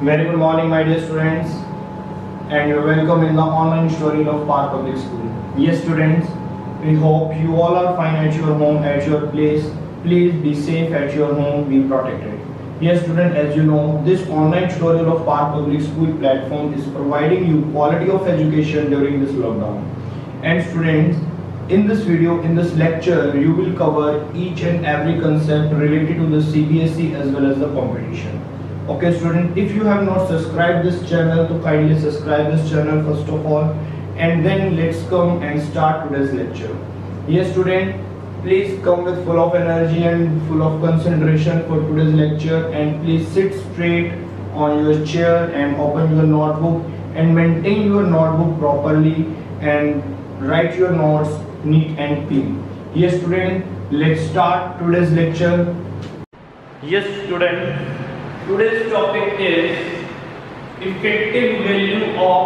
Very good morning, my dear students, and you're welcome in the online tutorial of Park Public School. Yes, students, we hope you all are fine at your home, at your place. Please be safe at your home, be protected. Yes, student, as you know, this online tutorial of Park Public School platform is providing you quality of education during this lockdown. And students, in this video, in this lecture, you will cover each and every concept related to the CBSE as well as the competition. Okay student, if you have not subscribed this channel, to kindly subscribe this channel first of all, and then let's come and start today's lecture. Yes student, please come with full of energy and full of concentration for today's lecture, and please sit straight on your chair and open your notebook and maintain your notebook properly and write your notes neat and clean. Yes student, let's start today's lecture. Yes student, today's topic is effective value of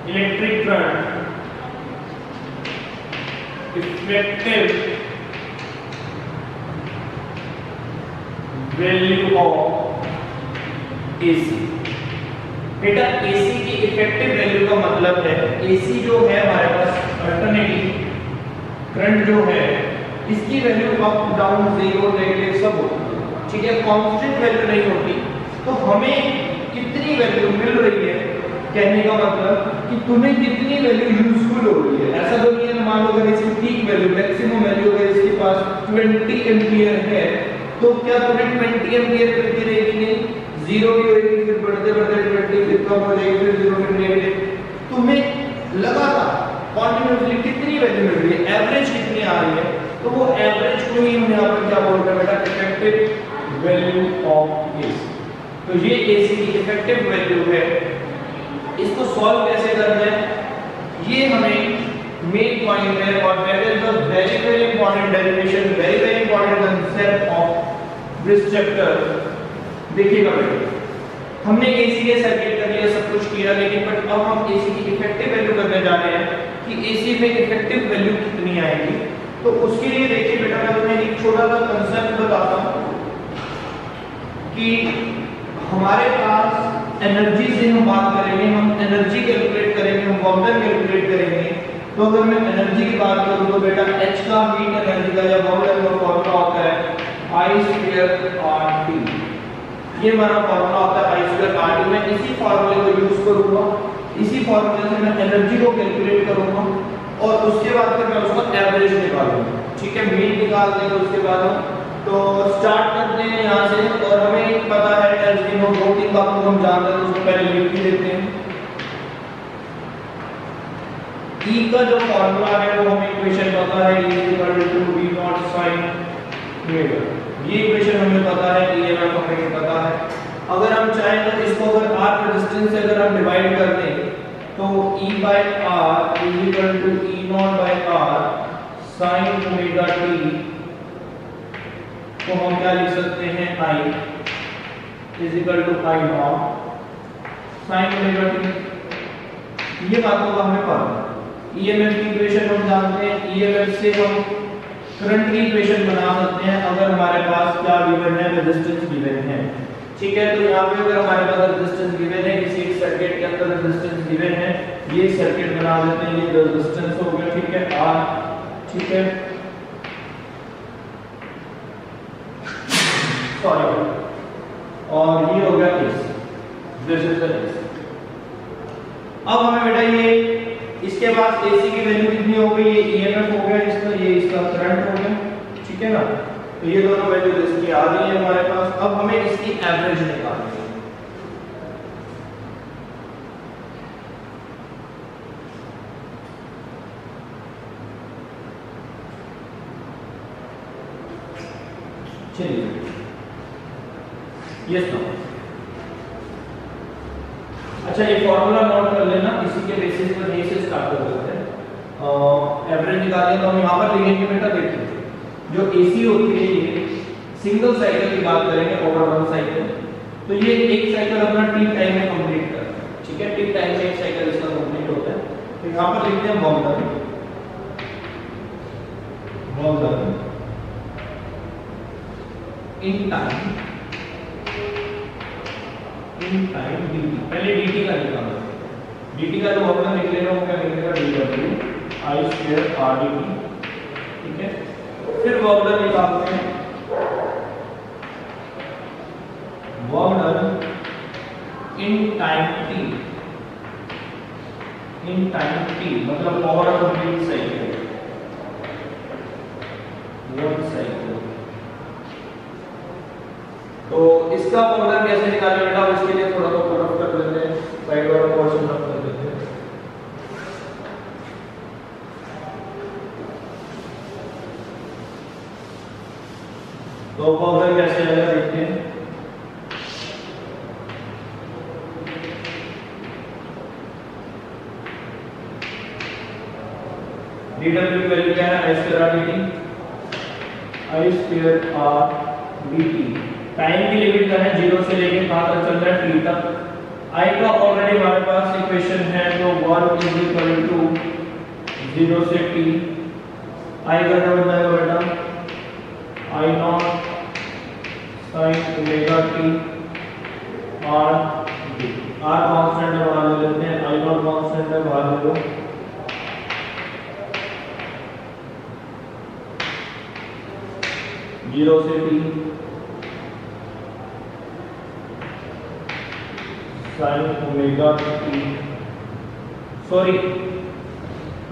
electric current. Effective value of AC. बेटा AC की effective value का मतलब है AC जो है हमारे पास alternating current जो है इसकी value up down zero negative सब होती है, ठीक है, कांस्टेंट वैल्यू नहीं होती। तो हमें कितनी वैल्यू मिल रही है, कहने का मतलब कि तुम्हें कितनी वैल्यू यूजफुल हो रही है। ऐसा तो नहीं है मान लो अगर इसकी पीक वैल्यू मैक्सिमम वैल्यू अगर इसके पास 20 एम्पियर है तो क्या तुम्हें 20 एम्पियर करती रहेगी, नहीं, जीरो ही होगी, फिर बढ़ते बढ़ते 20 फिर कम हो जाएगी, फिर जीरो फिर नेगेटिव। तुम्हें लगातार कंटीन्यूअसली कितनी वैल्यू मिल रही है, एवरेज कितनी आ रही है, तो वो एवरेज को ही हम यहाँ पर क्या बोलते हैं बेटा, इफेक्टिव वैल्यू ऑफ AC। तो ये AC की इफेक्टिव वैल्यू है। इसको सॉल्व कैसे करना है, ये हमें मेन पॉइंट है, और that is the very very important derivation, very very important concept of this chapter. देखिएगा बेटा, हमने AC के सर्किट कर लिया, सब कुछ किया, लेकिन बट अब हम AC की इफेक्टिव वैल्यू करने जा रहे हैं कि AC में इफेक्टिव वैल्यू कितनी आएगी। तो उसके लिए देखिए बेटा, मैं तुम्हें एक छोटा सा कंसेप्ट बताता हूं कि हमारे पास एनर्जी से हम बात करेंगे, हम एनर्जी कैलकुलेट करेंगे, हम वर्क कैलकुलेट करेंगे। तो अगर मैं एनर्जी की बात करूं तो बेटा H का हीट एनर्जी का या वर्क का फॉर्मूला होता है I2RT। ये हमारा फॉर्मूला होता है I2RT। मैं इसी फॉर्मूले को यूज करूंगा, इसी फॉर्मूले से मैं एनर्जी को कैलकुलेट करूंगा और उसके बाद फिर मैं उसका एवरेज निकालूंगा, ठीक है, मीन निकाल देंगे उसके बाद हम। तो स्टार्ट करते हैं यहाँ से, और हमें पता है एनर्जी नो दो तीन बातों को हम जानते हैं, उसको पहले लिख भी देते हैं। E का जो फॉर्मूला है वो हमें इक्वेशन पता है, E = V0 sin थीटा। ये इक्वेशन हमें पता है, EMF हमें पता है। अगर हम चाहें तो इसको अगर R रेजिस्टेंस से अगर हम डिवाइड कर दें तो E/R = E0/R sin ⍵t को हम क्या लिख सकते हैं, I = I0 sin ⍵t। ये बातों का हमें पता है। EMF की इक्वेशन हम जानते हैं, EMF से हम करंट की इक्वेशन बना सकते हैं अगर हमारे पास क्या गिवन है, रेजिस्टेंस गिवन है, ठीक है। तो यहाँ पे अगर हमारे पास रेजिस्टेंस गिवन है, किसी एक सर्किट के अंदर रेजिस्टेंस गिवन है, ये सर्किट बना देते हैं, ये रेजिस्टेंस हो गया, ठीक है, R, ठीक है, सॉरी, और ये हो गया AC, this is the AC। अब हमें बेटा ये इसके बाद AC की वैल्यू कितनी हो गई, ये EMF हो गया इसका, ये इसका करंट हो गया, ठीक है ना। तो ये दोनों वैल्यू इसकी आ गई है हमारे पास। अब हमें इसकी एवरेज निकालनी है। चलिए यस नो, अच्छा ये फॉर्मूला नोट कर लेना, इसी के बेसिस पर यहीं से स्टार्ट कर देते हैं। एवरेज निकालेंगे तो हम यहाँ पर लिखेंगे बेटा, देखिए जो AC होती है ये सिंगल साइकिल की बात करेंगे, ओवर वन साइकिल, तो ये एक साइकिल अपना T टाइम में कंप्लीट करता है, ठीक है, T टाइम में एक साइकिल इसका कंप्लीट होता है। तो यहाँ पर लिखते हैं work in time in time dt। पहले dt का निकालना है, dt का जो फॉर्मूला निकलेगा वो क्या निकलेगा, dw I square r dt। ठीक है, फिर फॉर्मूला निकालते हैं, work done in time t, in time t मतलब over complete cycle, one cycle. तो इसका फॉर्मूला कैसे निकालें बेटा, उसके लिए थोड़ा सा पुट अप कर लेते हैं, साइड वाला पोर्शन रफ कर देते हैं। तो फॉर्मूला कैसे आएगा देखते हैं। dw की वैल्यू क्या है, I square r dt, I square r dt। Time की लिमिट क्या है, 0 से लेके कहां तक चल रहा है, t तक। I का ऑलरेडी हमारे पास इक्वेशन है, तो 1 इज इक्वल टू 0 से t। I का क्या बन जाएगा बेटा, I not sin omega t r dt। r constant है, बाहर ले लेते हैं, I नॉट कांस्टेंट है, बाहर ले लो। जीरो से t sin omega t। Sorry,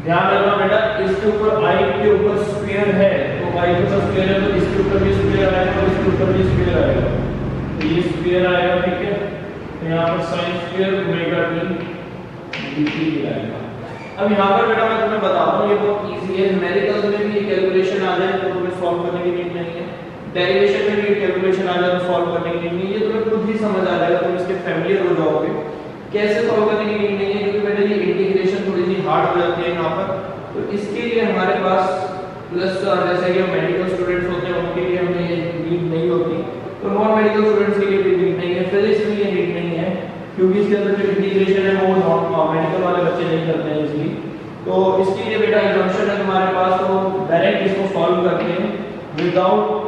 ध्यान रखना बेटा, इसके ऊपर i के ऊपर स्क्वायर है, तो i के ऊपर स्क्वायर है तो इसके ऊपर भी स्क्वायर आएगा और इसके ऊपर भी स्क्वायर आएगा, तो ये स्क्वायर आएगा। ठीक है, तो यहाँ पर sin square omega t dt आएगा। अब यहाँ पर बेटा मैं तुम्हें बताता हूँ, ये बहुत इजी है, न्यूमेरिकल्स में भी ये कैलकुलेशन आ जाए तो तुम्हें सॉल्व करने की नीड नहीं है, डेरिवेशन में भी कैलकुलेशन आ जाए तो सॉल्व करने की नीड नहीं है, ये तुम्हें खुद ही समझ आ जाएगा, तुम इसके फैमिलियर हो जाओगे, कैसे सॉल्व करने की नीड नहीं है, क्योंकि बेटा ये इंटीग्रेशन थोड़ी सी हार्ड हो जाती है यहाँ पर। तो इसके लिए हमारे पास प्लस, जैसे कि मेडिकल स्टूडेंट्स होते हैं उनके लिए हमें ये नीड नहीं होती, तो नॉन मेडिकल स्टूडेंट्स के लिए भी नीड नहीं है, फिजिक्स में ये नीड नहीं है, क्योंकि इसके अंदर जो इंटीग्रेशन है वो नॉन मेडिकल वाले बच्चे नहीं करते हैं इसलिए। तो इसके लिए बेटा एग्जाम्पशन है तुम्हारे पास, तो डायरेक्ट इसको सॉल्व करते हैं विदाउट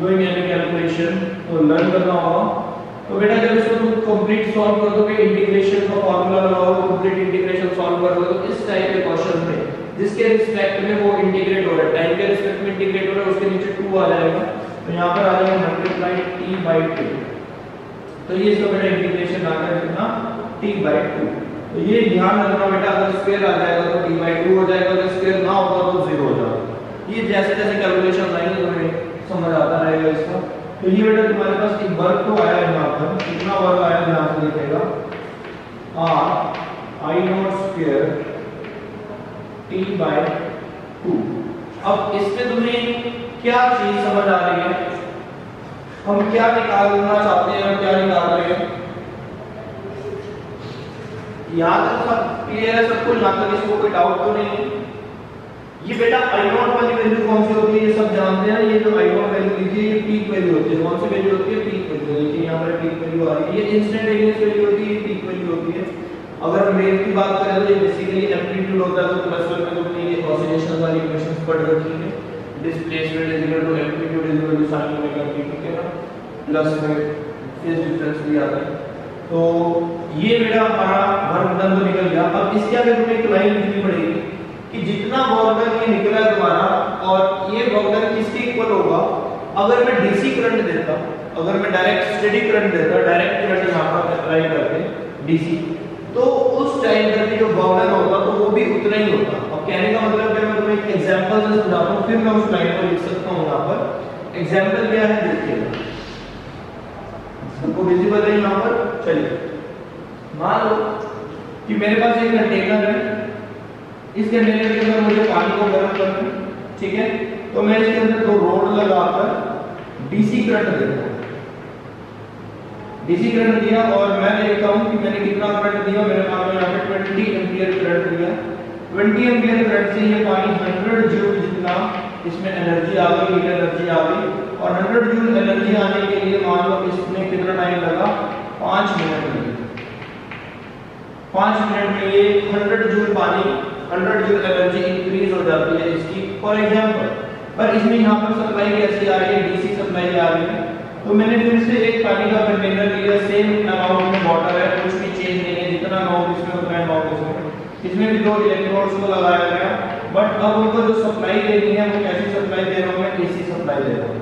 डूइंग एनी कैलकुलेशन, तो लर्न करना होगा। तो बेटा जब इसको तुम कंप्लीट सॉल्व कर दोगे, इंटीग्रेशन का फार्मूला लगाओगे, कंप्लीट इंटीग्रेशन सॉल्व कर दोगे, तो इस टाइप के क्वेश्चन थे जिसके रिस्पेक्ट में वो इंटीग्रेट हो रहा है, टाइम के रिस्पेक्ट में इंटीग्रेट हो रहा है, उसके नीचे 2 आ जाएगा, तो यहाँ पर आ जाएगा मल्टीप्लाई t/2। तो ये इसका बेटा इंटीग्रेशन आता है कितना, t/2। तो ये ध्यान रखना बेटा, अगर स्क्वायर आ जाएगा तो t/2 हो जाएगा, अगर स्क्वायर ना होगा तो 0 हो जाएगा। ये जैसे जैसे कैलकुलेशन आएंगे तुम्हें समझ आता रहेगा इसका। तो ये बेटा तुम्हारे पास एक वर्क तो आया है, यहाँ पर कितना वर्क आया ध्यान से देखिएगा, r I not square t/2। अब इसमें तुम्हें क्या चीज समझ आ रही है, हम क्या निकालना चाहते हैं और क्या निकाल रहे हैं, यहाँ तक सब क्लियर है सबको, यहाँ तक इसको कोई डाउट तो नहीं है। ये बेटा I नॉट वाली वैल्यू कौन सी होती है, ये सब जानते हैं, ये जो I नॉट वैल्यू लीजिए ये पीक वैल्यू होती है, कौन सी वैल्यू होती है, पीक वैल्यू। देखिए यहाँ पर पीक वैल्यू आ रही है, ये इंस्टेंटेनियस वैल्यू होती है, ये पीक वैल्यू होती है। अगर वेव की बात करें तो ये बेसिकली एम्पलीट्यूड होता है, तो प्लस वन में तुमने ये ऑसिलेशन वाली इक्वेशंस पढ़ रखी है, displacement is equal to amplitude is equal to sin omega t, ठीक है ना, प्लस में फेज डिफरेंस भी आता है। तो ये बेटा हमारा वर्क डन तो निकल गया। अब इसके आगे तुम्हें एक लाइन लिखनी पड़ेगी कि जितना वर्क डन ये निकला है तुम्हारा, और ये वर्क डन किसके इक्वल होगा, अगर मैं डीसी करंट देता, अगर मैं डायरेक्ट स्टेडी करंट देता, डायरेक्ट करंट यहाँ पर अप्लाई करते डीसी, तो उस टाइम पर जो वर्क डन होगा तो वो भी उतना ही होता। अब कहने का मतलब है, मैं तुम्हें एक एग्जांपल से समझाता हूं, फिर मैं उस लाइन को लिख सकता हूं। यहाँ पर एग्जांपल क्या है देखिएगा, सबको विजिबल है यहाँ पर। चलिए मान लो कि मेरे पास एक कंटेनर है, इस कंटेनर के अंदर मुझे पानी को गर्म करना है, ठीक है, तो मैं इसके अंदर 2 रोड लगाकर डीसी करंट देता हूं, डीसी करंट दिया, और मैं देखता हूं कि मैंने कितना करंट दिया, मेरे मान लो यहाँ पे 20 एम्पीयर करंट दिया। 20 एम्पीयर करंट से ये पानी 100 जूल जितना इसमें एनर्जी आ गई, हीट एनर्जी आ गई, और 100 जूल एनर्जी आने के लिए मान लो इसमें कितना टाइम लगा, 5 मिनट लगे। 5 मिनट में ये 100 जूल पानी, 100 जूल एनर्जी इंक्रीज हो जाती है इसकी, फॉर एग्जांपल। पर इसमें यहाँ पर सप्लाई कैसी आ रही है, डीसी सप्लाई आ रही है, तो मैंने फिर से एक पानी का कंटेनर लिया, सेम अमाउंट में वाटर है, कुछ भी चेंज नहीं है, जितना अमाउंट इसमें उतना अमाउंट इसमें। इसमें भी 2 इलेक्ट्रोड्स को लगाया गया, बट अब उनको जो सप्लाई देनी है वो कैसी सप्लाई दे रहा हूँ मैं, एसी सप्लाई दे रहा हूँ।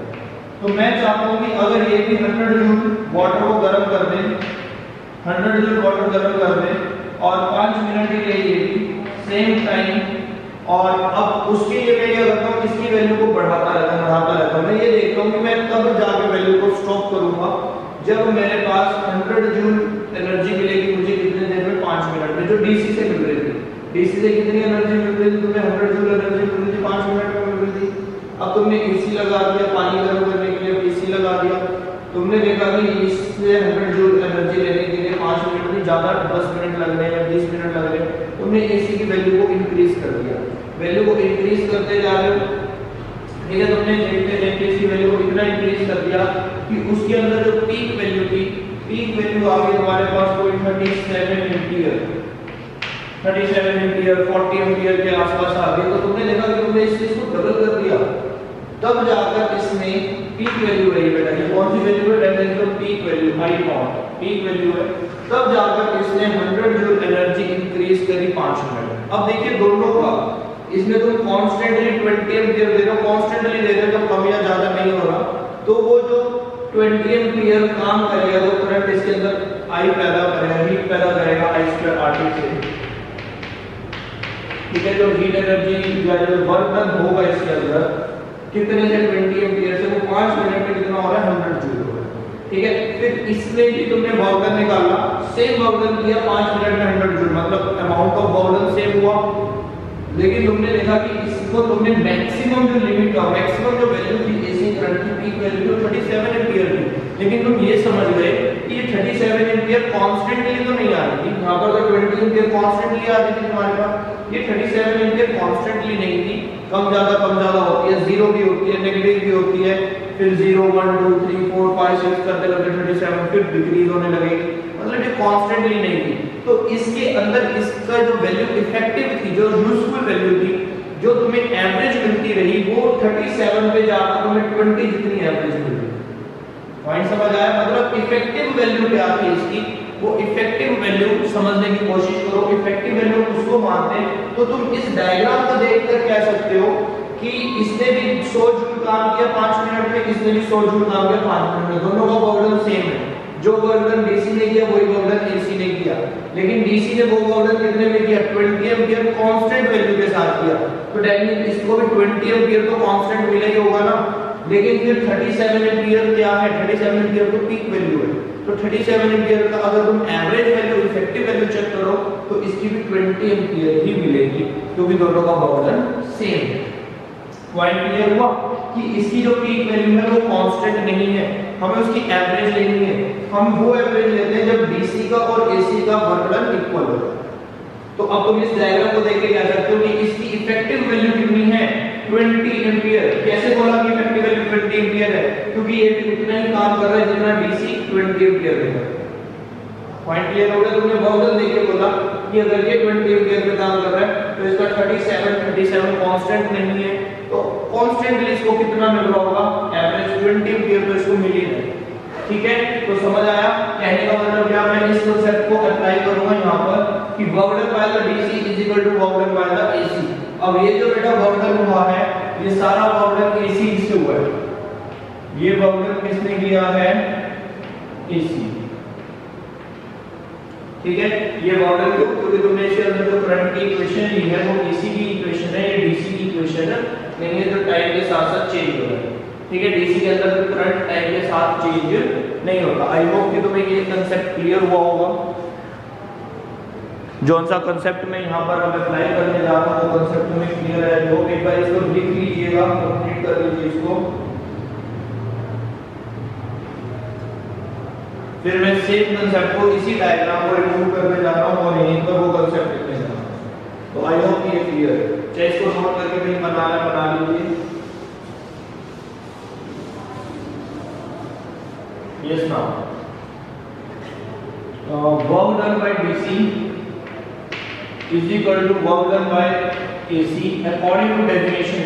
तो मैं चाहता हूँ कि अगर ये भी 100 जूल वाटर को गर्म कर दे, 100 जूल वाटर गर्म कर दे और 5 मिनट के लिए ये भी सेम टाइम, और अब उसके लिए मैं क्या करता हूँ, इसकी वैल्यू को बढ़ाता रहता हूँ। मैं ये देखता हूँ कि मैं कब जाके वैल्यू को स्टॉप करूंगा, जब मेरे पास 100 जूल एनर्जी मिलेगी मुझे कितने देर में, 5 मिनट में, जो डीसी से मिल रही थी। डीसी से कितनी एनर्जी मिल रही थी तुम्हें, 100 जूल एनर्जी मिल रही थी, 5 मिनट में मिल रही थी। अब तुमने एसी लगा दिया, पानी गर्म करने के लिए एसी लगा दिया, तुमने देखा कि इससे 100 जूल एनर्जी लेने के लिए 5 मिनट नहीं ज्यादा 10 मिनट लग रहे हैं या 20 मिनट लग रहे हैं। तुमने एसी की वैल्यू को इंक्रीज कर दिया, वैल्यू को इंक्रीज करते जा रहे हो, ठीक है। तुमने देखते देखते इसकी वैल्यू को इतना इंक्रीज कर दिया कि उसके अंदर जो पीक वैल्यू थी, पीक वैल्यू आ गई हमारे पास कोई 37 एम्पियर, 37 एम्पियर 40 एम्पियर के आसपास आ गई। तो तुमने देखा कि तुमने इस चीज को डबल कर दिया, तब जाकर इसमें पीक वैल्यू रही बेटा। ये कौन सी वैल्यू है, temperature peak value, high point peak value है। तब जाकर इसने 100 जूल एनर्जी इंक्रीज करी 5 मिनट। अब देखिए दोनों का, इसमें तुम कांस्टेंटली 20 एम्पियर दे रहे हो, कांस्टेंटली दे रहे हो, तो कम या ज्यादा नहीं हो रहा। तो वो जो 20 एम्पियर काम करेगा, वो करंट इसके अंदर आई पैदा करेगा, हीट पैदा करेगा I2RT से, ठीक है। जो हीट एनर्जी या जो वर्क डन होगा इसके अंदर कितने से, 20 एम्पियर से, वो 5 मिनट में कितना हो रहा है, 100 जूल हो रहा है, ठीक है। फिर इसमें भी तुमने वर्क डन निकाला, सेम वर्क डन किया 5 मिनट में 100 जूल, मतलब amount of work done same हुआ, लेकिन तुमने देखा कि इसको तुमने मैक्सिमम जो लिमिट का, मैक्सिमम जो वैल्यू थी एसी करंट की पीक वैल्यू 37 एम्पियर थी, लेकिन तुम ये समझ गए कि ये 37 एम्पियर कांस्टेंटली तो नहीं आ रही थी। यहाँ पर तो 20 एम्पियर कांस्टेंटली आ रही थी तुम्हारे पास, ये 37 एम्पियर कांस्टेंटली नहीं थी, कम ज्यादा होती है, जीरो भी होती है, नेगेटिव भी होती है, फिर 0 1 2 3 4 5 6 करते करते 37 फिर डिक्रीज होने लगेगी, मतलब ये कांस्टेंटली नहीं थी। तो इसके अंदर इसका जो वैल्यू इफेक्टिव थी, जो यूजफुल वैल्यू थी, जो तुम्हें एवरेज मिलती रही, वो 37 पे जाकर तुम्हें 20 जितनी एवरेज मिल रही। पॉइंट समझ आया, मतलब इफेक्टिव वैल्यू क्या थी इसकी, वो इफेक्टिव वैल्यू समझने की कोशिश करो। इफेक्टिव वैल्यू उसको मानते हैं, तो तुम इस डायग्राम को देखकर कह सकते हो कि इसने भी 100 जूल काम किया 5 मिनट में, इसने भी 100 जूल काम किया 5 मिनट में, दोनों का वर्क डन सेम है। जो वर्क डन डीसी ने किया वही वर्क डन एसी ने किया, लेकिन डीसी ने वो वर्क डन कितने में किया, 20 एम्पियर कांस्टेंट वैल्यू के साथ किया, तो डेफिनेटली इसको भी 20 एम्पियर तो कांस्टेंट मिला ही होगा ना। लेकिन फिर 37 एम्पियर क्या है, 37 एम्पियर तो पीक वैल्यू है, तो 37 एम्पियर का अगर तुम average value, effective value check करो तो इसकी भी 20 एम्पियर ही मिलेगी, क्योंकि दोनों का वर्क डन सेम है। पॉइंट क्लियर हुआ कि इसकी जो पीक वैल्यू है वो कांस्टेंट नहीं है, हमें उसकी एवरेज लेनी है। हम वो एवरेज लेते हैं जब डीसी का और एसी का वर्क डन इक्वल हो। तो अब तुम इस डायग्राम को देख के कह सकते हो कि इसकी इफेक्टिव वैल्यू कितनी है, 20 एम्पियर। कैसे बोला कि इफेक्टिव वैल्यू 20 एम्पियर है, क्योंकि ये भी उतना ही काम कर रहा है जितना डीसी 20 एम्पियर देगा। पॉइंट क्लियर हो गया। तुमने वर्क डन देख के बोला कि अगर ये 20 एम्पियर पे काम कर रहा है तो इसका 37 कांस्टेंट नहीं है, तो कांस्टेंटली इसको कितना मिल रहा होगा, एवरेज 20 एम्पियर तो इसको मिल ही है, ठीक है। तो समझ आया, कहने का मतलब क्या, मैं इस कांसेप्ट को अप्लाई करूंगा यहां पर कि work done by the DC is equal to work done by the AC. अब ये जो बेटा वर्क डन हुआ है, ये सारा वर्क डन एसी से हुआ है, ये वर्क डन किसने किया है, एसी, ठीक है। ये वर्क डन क्योंकि तुमने इसके अंदर जो करंट की इक्वेशन ली है वो एसी की इक्वेशन है, ये डीसी की इक्वेशन है, लेकिन ये तो टाइम के साथ साथ चेंज हो रहा है, ठीक है। डीसी के अंदर करंट टाइम के साथ चेंज नहीं होता। आई होप कि तुम्हें ये कांसेप्ट क्लियर हुआ होगा। जो सा कांसेप्ट मैं यहाँ पर अब अप्लाई करने जा रहा हूँ वो कांसेप्ट तुम्हें क्लियर है। जो एक बार इसको लिख लीजिएगा, कंप्लीट कर लीजिए इसको, फिर मैं सेम कांसेप्ट को इसी डायग्राम को रिमूव करने जा रहा हूँ और यहीं पर वो कांसेप्ट लिखने जा रहा हूँ। तो आई होप ये क्लियर है। चाहे इसको नोट करके कहीं बनाना बना लीजिए। Yes, now work done by DC is equal to work done by AC according to definition.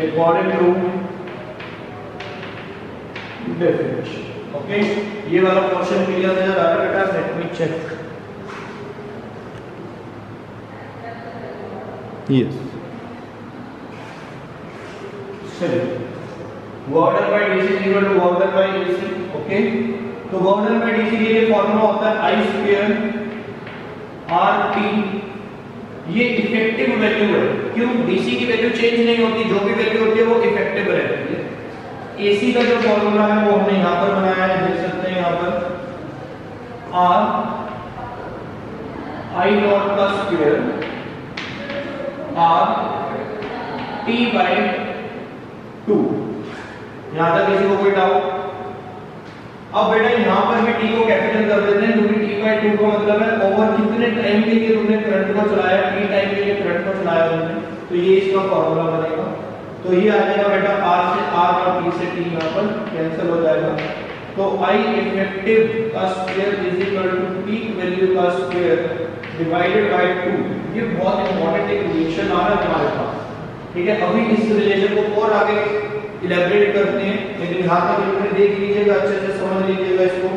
According to definition. Okay, ये वाला क्वेश्चन क्लियर नजर आ रहा है बेटा? Let me check. यस, चलिए, work done by DC is equal to work done by AC. Okay, तो work done by DC के लिए फॉर्मूला होता है आई स्क्वायर आर टी। ये इफेक्टिव वैल्यू है। क्यों? डीसी की वैल्यू चेंज नहीं होती, जो भी वैल्यू होती है वो इफेक्टिव रहती है। एसी का जो फॉर्मूला है वो हमने यहां पर बनाया है, देख सकते हैं यहां पर आर आई नॉट का स्क्वायर आर टी बाय 2। यहां तक किसी को कोई डाउट? अब बेटा यहां पर भी टी को कैपिटल कर देते हैं, क्योंकि टी बाय 2 का मतलब है ओवर कितने टाइम के लिए तुमने करंट को चलाया, टी टाइम के लिए करंट को चलाया तुमने, तो ये इसका फॉर्मूला बनेगा। तो ये आ जाएगा बेटा आर से आर और टी से टी यहां पर कैंसिल हो जाएगा। तो आई इफेक्टिव का square is equal to peak value का स्क्वायर डिवाइडेड बाय 2। ये बहुत इंपॉर्टेंट एक रिलेशन आ रहा है हमारे पास, ठीक है? अभी इस रिलेशन को और आगे इलैबोरेट करते हैं, लेकिन यहां तक एक देख लीजिएगा, अच्छे से समझ लीजिएगा इसको।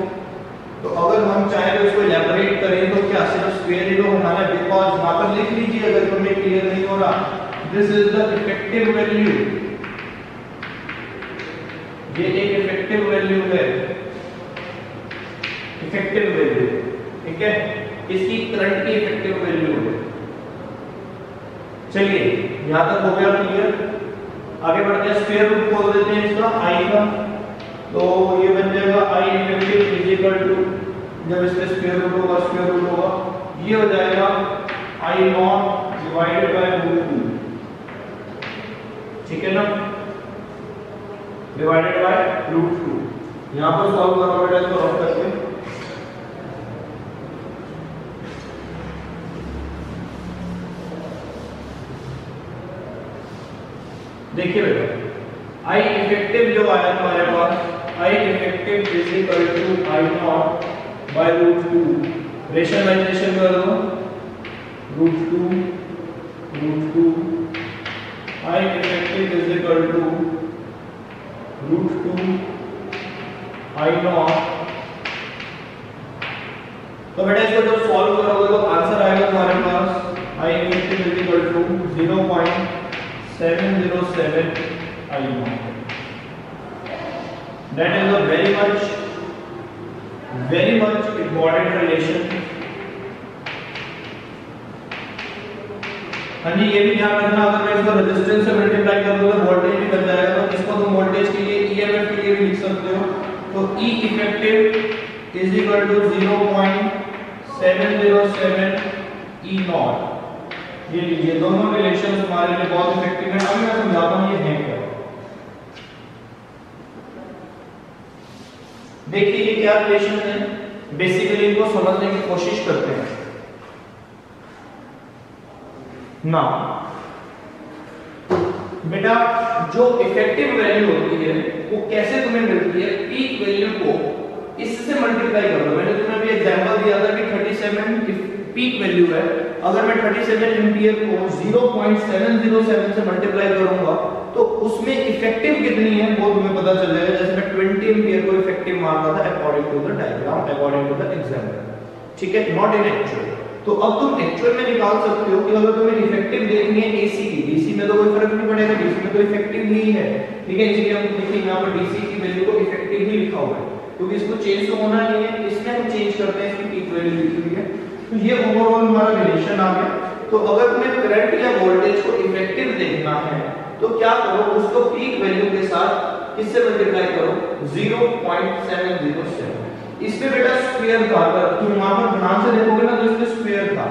तो अगर हम चाहें तो इसको इलैबोरेट करें तो क्या सिर्फ स्क्वायर ही होना है? बिकॉज़ यहां पर लिख लीजिए अगर तुम्हें क्लियर नहीं हो रहा, this is the effective value. ये एक इफेक्टिव वैल्यू है, इफेक्टिव वैल्यू, ठीक है? इसकी करंट की इफेक्टिव वैल्यू है। चलिए, यहां तक हो गया क्लियर? आगे बढ़ते हैं, स्क्वायर रूट खोल देते हैं इसका आई का। तो ये बन जाएगा I effective is equal to, जब इसका स्क्वायर रूट होगा ये हो जाएगा I naught divided by root 2, ठीक है ना? Divided by root 2। यहां पर सॉल्व करो बेटा इसको रफ करके। देखिए बेटा, आई इफेक्टिव जो आया हमारे पास, I effective is equal to I naught by root 2। Rationalization कर दो, root 2 I effective is equal to root 2 I naught. तो बेटा इसको जब सॉल्व करोगे तो आंसर आएगा तुम्हारे पास I effective is equal to 0.707 I naught. That is a very much important relation. हाँ जी, ये भी ध्यान रखना, अगर मैं इसको रेजिस्टेंस से मल्टीप्लाई कर दूं तो वोल्टेज भी बन जाएगा। तो इसको तुम वोल्टेज के लिए ईएमएफ के लिए भी लिख सकते हो। तो E effective is equal to 0.707 E naught. ये लीजिए, दोनों रिलेशंस हमारे लिए बहुत इफेक्टिव है। अभी मैं समझाता हूं ये है क्या। देखिए ये क्या रिलेशन है, बेसिकली इनको समझने की कोशिश करते हैं ना। बेटा जो इफेक्टिव वैल्यू होती है वो कैसे तुम्हें मिलती है? पीक वैल्यू को इससे मल्टीप्लाई कर दो। मैंने तुम्हें अभी एग्जांपल दिया था कि 37 पीक वैल्यू है, अगर मैं 37 एम्पियर को 0.707 से मल्टीप्लाई करूंगा तो उसमें इफेक्टिव कितनी है वो तुम्हें पता चल जाएगा। जैसे मैं 20 एम्पियर को इफेक्टिव मान रहा था according to the diagram, according to the example, ठीक है? Not in actual. तो अब तुम एक्चुअल में निकाल सकते हो कि अगर तुम्हें इफेक्टिव देखनी है एसी की, डीसी में तो कोई फर्क नहीं पड़ेगा, डीसी में तो इफेक्टिव ही है, ठीक है? इसलिए हम देखिए यहां पर डीसी की वैल्यू को इफेक्टिव ही लिखा हुआ है, क्योंकि इसको चेंज तो होना नहीं है, इसमें हम चेंज करते हैं, इसकी पीक वैल्यू लिखी हुई है। तो ये ओवरऑल हमारा रिलेशन आ गया। तो अगर तुम्हें करंट या वोल्टेज को इफेक्टिव देखना है तो क्या करो, उसको पीक वैल्यू के साथ किससे मल्टीप्लाई करो? 0.707। इसमें बेटा स्क्वायर था, अगर तुम यहां पर ध्यान से देखोगे ना तो इसमें स्क्वायर था।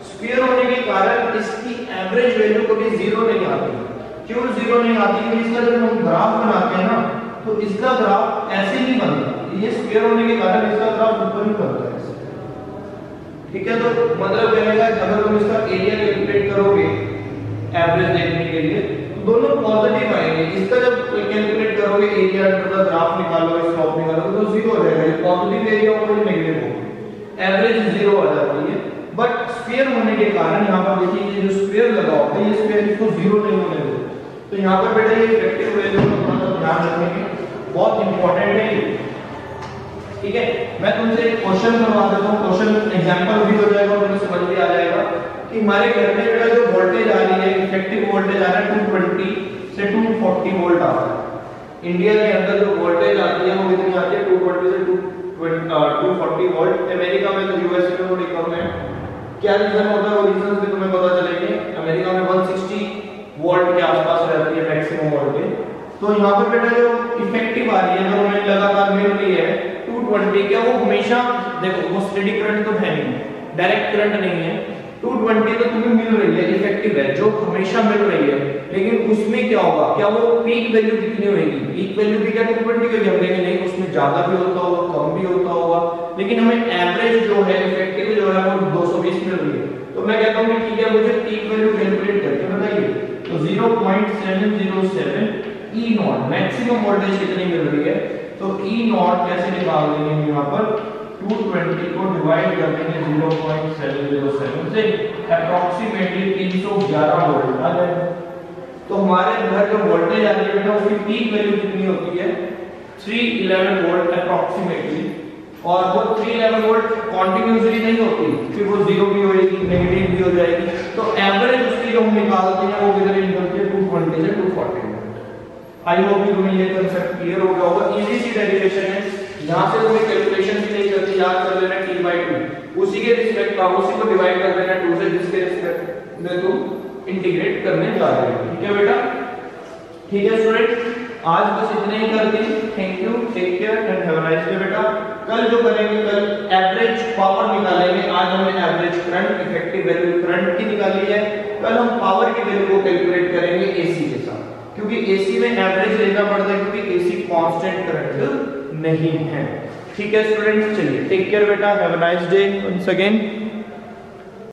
स्क्वायर होने के कारण इसकी एवरेज वैल्यू कभी 0 नहीं आती। क्यों 0 नहीं आती? क्योंकि इसका जब हम ग्राफ बनाते हैं ना तो इसका ग्राफ ऐसे नहीं बनता, ये स्क्वायर होने के कारण इसका ग्राफ ऊपर ही बनता है, ठीक है? तो मतलब रहेगा अगर तुम इसका एरिया कैलकुलेट करोगे एवरेज देखने के लिए तो दोनों पॉजिटिव आएंगे। इसका जब कैलकुलेट करोगे एरिया अंडर द ग्राफ निकालोगे, स्लोप निकालोगे तो 0 हो जाएगा। ये पॉजिटिव एरिया होगा ये नेगेटिव होगा, एवरेज 0 आ जाती है। बट स्फीयर होने के कारण यहां पर देखिए ये जो स्फीयर लगा होता है ये स्फीयर इसको 0 नहीं होने देता। तो यहां पर बेटा ये इफेक्टिव वैल्यू का थोड़ा ध्यान रखेंगे। बहुत इंपॉर्टेंट है ये, ठीक है। मैं तुमसे एक क्वेश्चन करवा देता हूँ, क्वेश्चन एग्जांपल भी हो जाएगा और तुम्हें समझ भी आ जाएगा कि हमारे घर में बेटा जो वोल्टेज आ रही है, इफेक्टिव वोल्टेज आ रहा है 220 से 240 वोल्ट आ रहा है। इंडिया के अंदर जो वोल्टेज आती है वो कितनी आती है, 220 से 240 वोल्ट। अमेरिका में तो यूएसए में थोड़ी कम है। क्या रीजन होता है, वो रीजन भी तुम्हें पता चलेंगे। अमेरिका में 160 वोल्ट के आसपास रहती है मैक्सिमम वोल्टेज। तो यहाँ पर बेटा जो इफेक्टिव आ रही है, जो हमें लगातार मिल रही है 220, क्या वो हमेशा, देखो वो स्टेडी करंट तो है नहीं, डायरेक्ट करंट नहीं है, 220 तो तुम्हें मिल रही है, इफेक्टिव है, जो हमेशा मिल रही है। लेकिन उसमें क्या होगा, क्या वो पीक वैल्यू कितनी होगी, पीक वैल्यू भी क्या 220 होगी, हम कहेंगे नहीं उसमें ज्यादा भी होता होगा, कम भी होता होगा, लेकिन हमें एवरेज जो है, इफेक्टिव जो है वो 220 मिल रही है। तो मैं कहता हूँ कि ठीक है, मुझे पीक वैल्यू कैलकुलेट करके बताइए। तो 0.707 ई नॉट मैक्सिमम वोल्टेज कितनी मिल रही है, तो ई नॉट कैसे निकाल देंगे हम यहाँ पर, 220 को डिवाइड कर देंगे 0.707 से, अप्रोक्सीमेटली 311 वोल्ट आ जाएगा। तो हमारे घर जो वोल्टेज आ रही है बेटा उसकी पीक वैल्यू कितनी होती है, 311 वोल्ट अप्रोक्सीमेटली। और वो 311 वोल्ट कॉन्टिन्यूसली नहीं होती, फिर वो जीरो भी होएगी, नेगेटिव भी हो जाएगी। तो एवरेज उसकी जो हम निकालते हैं वो कितनी निकलती है, 220 से 240 वोल्ट। आई होप कि तुम्हें ये कंसेप्ट क्लियर हो गया होगा। इजी सी डेरिवेशन है, यहां से तुम्हें कैलकुलेशन भी नहीं करती, याद कर लेना t/2, उसी के रिस्पेक्ट का उसी को डिवाइड कर देना 2 से, जिसके रिस्पेक्ट में तुम इंटीग्रेट करने जा रहे हो। ठीक है बेटा, ठीक है स्टूडेंट, आज बस इतने ही कर दी। Thank you, take care and have a nice day बेटा। कल जो करेंगे, कल एवरेज पावर निकालेंगे। आज हमने average current, effective value current की निकाली है, कल हम पावर की वैल्यू को कैलकुलेट करेंगे एसी के साथ, क्योंकि एसी में एवरेज लेना पड़ता है, क्योंकि एसी कांस्टेंट करंट नहीं है। ठीक है स्टूडेंट्स, चलिए टेक केयर बेटा, have a nice day once again.